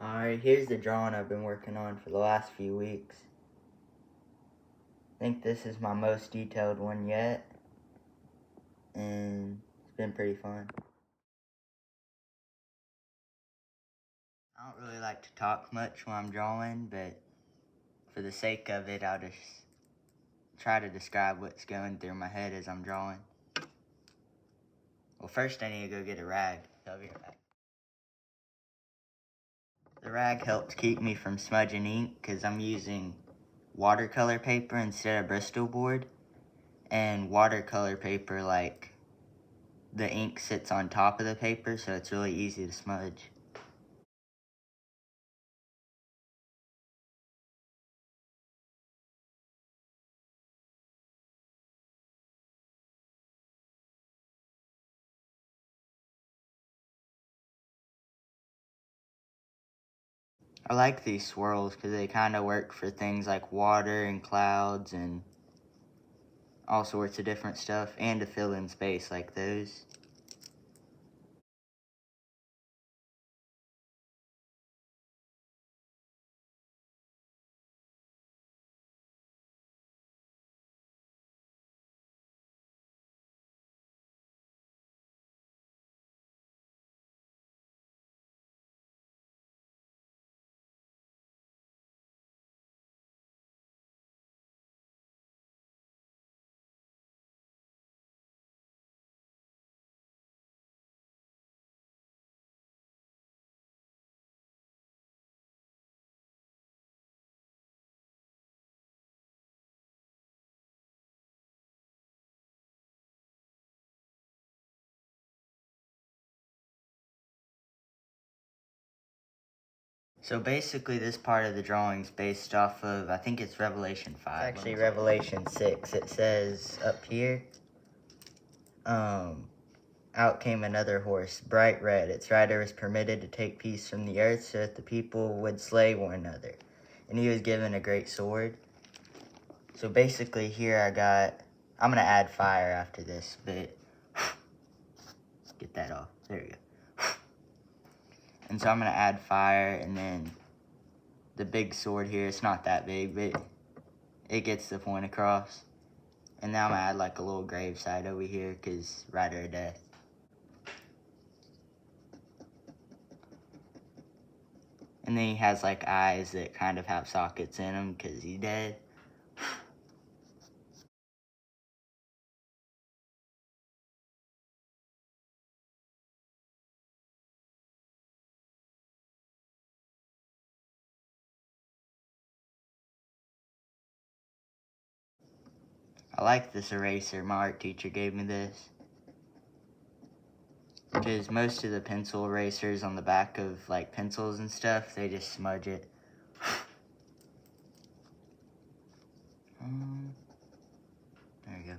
Alright, here's the drawing I've been working on for the last few weeks. I think this is my most detailed one yet, and it's been pretty fun. I don't really like to talk much when I'm drawing, but for the sake of it, I'll just try to describe what's going through my head as I'm drawing. Well, first I need to go get a rag. I'll be right back. The rag helps keep me from smudging ink because I'm using watercolor paper instead of Bristol board. And watercolor paper, like, the ink sits on top of the paper, so it's really easy to smudge. I like these swirls because they kind of work for things like water and clouds and all sorts of different stuff, and to fill in space like those. So basically this part of the drawing is based off of, I think it's Revelation 5. It's actually Revelation 6. It says up here, out came another horse, bright red. Its rider was permitted to take peace from the earth so that the people would slay one another. And he was given a great sword. So basically here I'm going to add fire after this, but get that off. There we go. And so I'm going to add fire, and then the big sword here, it's not that big, but it gets the point across. And now I'm going to add like a little graveside over here, because Rider of Death. And then he has like eyes that kind of have sockets in them, because he's dead. I like this eraser. My art teacher gave me this. Because most of the pencil erasers on the back of like pencils and stuff, they just smudge it. There we go.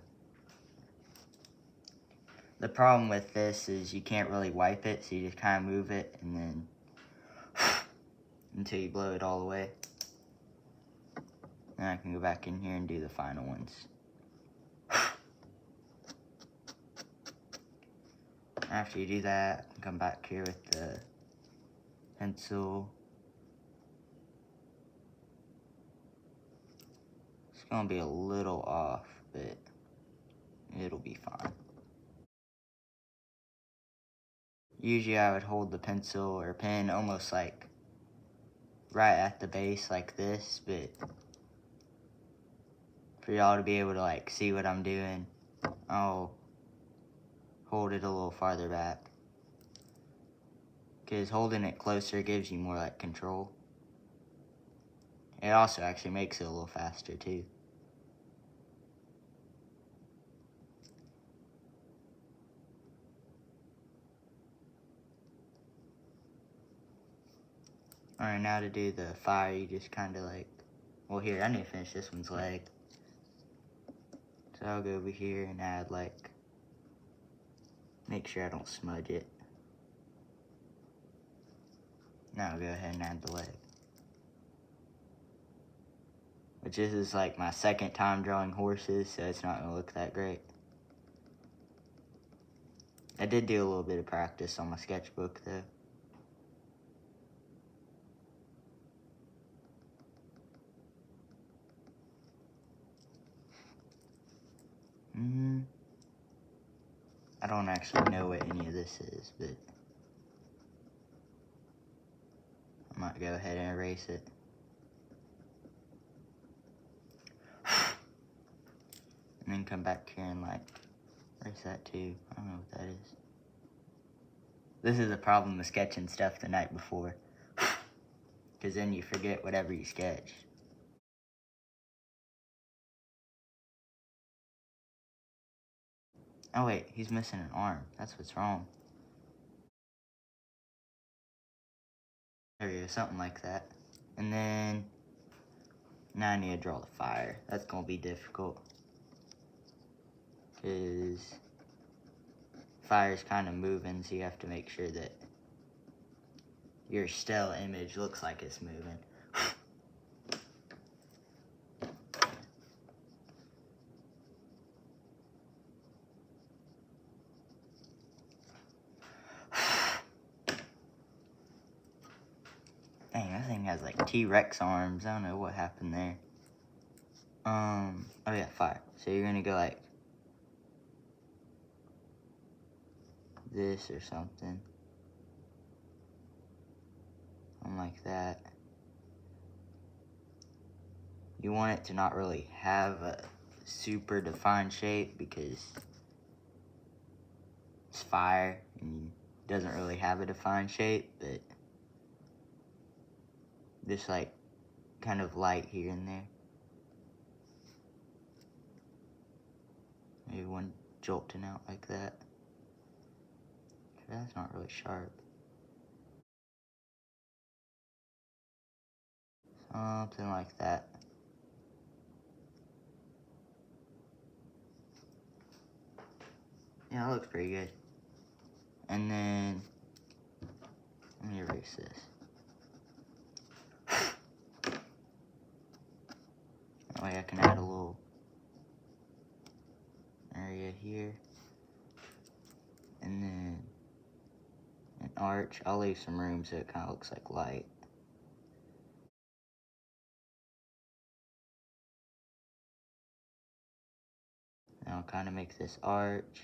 The problem with this is you can't really wipe it, so you just kind of move it and then until you blow it all the way. Then I can go back in here and do the final ones. After you do that, come back here with the pencil. It's gonna be a little off, but it'll be fine. Usually I would hold the pencil or pen almost like right at the base like this, but for y'all to be able to like see what I'm doing, I'll hold it a little farther back. Because holding it closer gives you more like control. It also actually makes it a little faster too. Alright, now to do the fire, you just kind of like, well here, I need to finish this one's leg. So I'll go over here and add like, make sure I don't smudge it. Now I'll go ahead and add the leg. Which this is like my second time drawing horses, so it's not gonna look that great. I did do a little bit of practice on my sketchbook though. I don't actually know what any of this is, but I might go ahead and erase it. And then come back here and like erase that too. I don't know what that is. This is a problem with sketching stuff the night before. Because then you forget whatever you sketched. Oh wait, he's missing an arm. That's what's wrong. There we go, something like that. And then, now I need to draw the fire. That's gonna be difficult. Because fire's kind of moving, so you have to make sure that your still image looks like it's moving. Dang, that thing has like T-Rex arms. I don't know what happened there. Oh yeah, fire. So you're gonna go like this or something. Something like that. You want it to not really have a super defined shape because it's fire and it doesn't really have a defined shape, but just like kind of light here and there. Maybe one jolting out like that. That's not really sharp. Something like that. Yeah, that looks pretty good. And then, let me erase this. That way I can add a little area here. And then an arch. I'll leave some room so it kind of looks like light. And I'll kind of make this arch.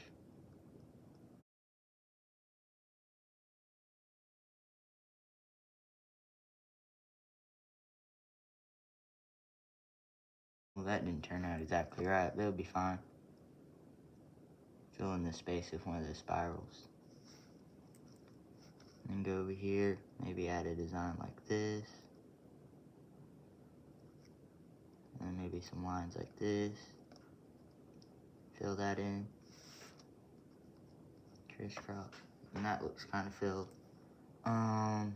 Well, that didn't turn out exactly right, but it'll be fine. Fill in the space with one of those spirals. And then go over here, maybe add a design like this. And maybe some lines like this. Fill that in. Crisscross. And that looks kind of filled. Yeah,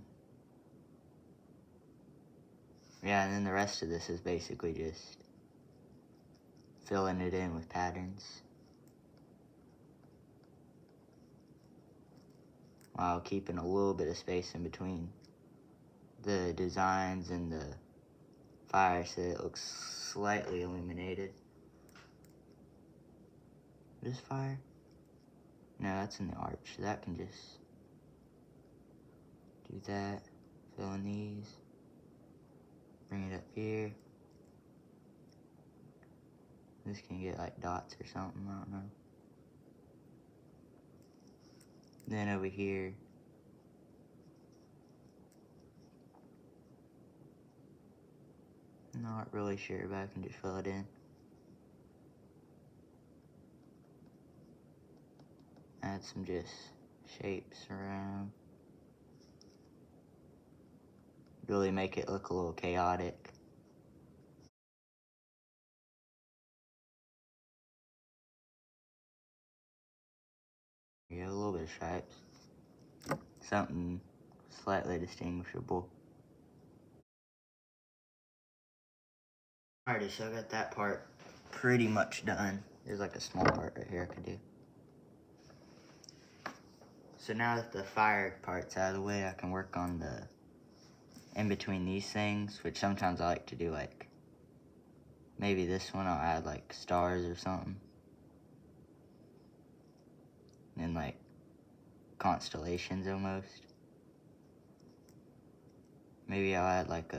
and then the rest of this is basically just filling it in with patterns. While keeping a little bit of space in between the designs and the fire so it looks slightly illuminated. This fire? No, that's in the arch. That can just do that. Fill in these. Bring it up here. This can get like dots or something, I don't know. Then over here, not really sure, but I can just fill it in. Add some just shapes around. Really make it look a little chaotic. Yeah, a little bit of stripes. Something slightly distinguishable. Alrighty, so I got that part pretty much done. There's like a small part right here I could do. So now that the fire part's out of the way, I can work on the in between these things, which sometimes I like to do like, maybe this one I'll add like stars or something. And like constellations almost. Maybe I'll add like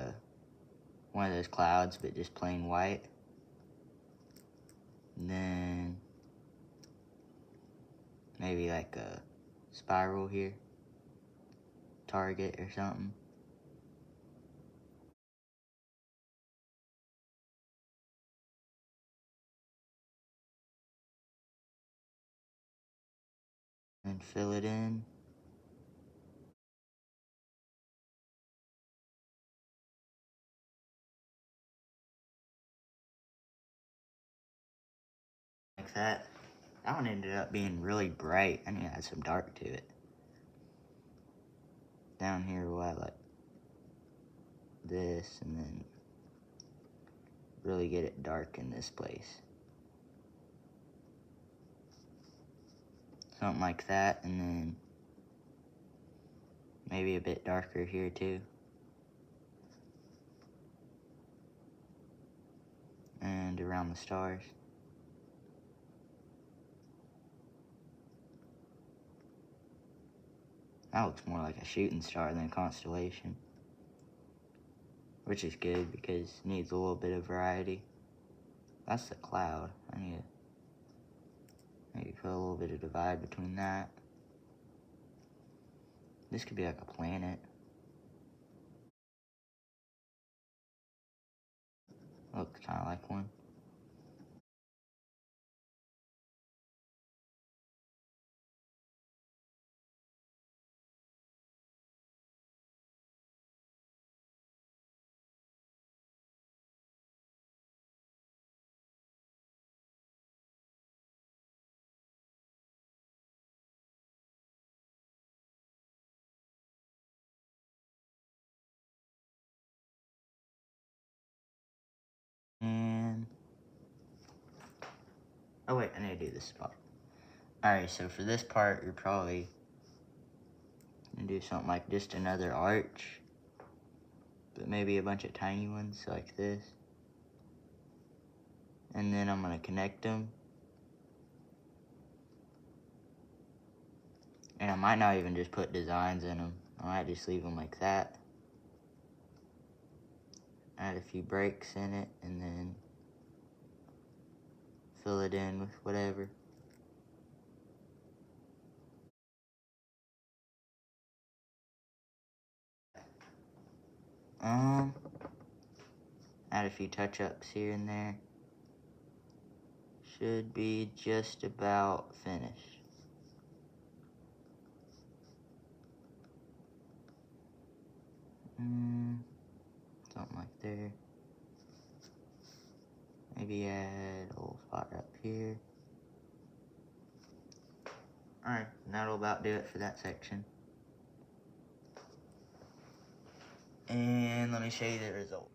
one of those clouds, but just plain white. And then maybe like a spiral here, target or something. And fill it in. Like that. That one ended up being really bright. I need to add some dark to it. Down here we'll add like this and then really get it dark in this place. Something like that, and then maybe a bit darker here too. And around the stars. That looks more like a shooting star than a constellation. Which is good because it needs a little bit of variety. That's the cloud. I need to maybe put a little bit of divide between that. This could be like a planet. Looks kind of like one. And oh wait, I need to do this spot. Alright, so for this part, you're probably gonna do something like just another arch, but maybe a bunch of tiny ones like this. And then I'm gonna connect them. And I might not even just put designs in them. I might just leave them like that. Add a few breaks in it, and then fill it in with whatever. Add a few touch-ups here and there. Should be just about finished. Something like there. Maybe add a little fire up here. Alright, that'll about do it for that section. And let me show you the result.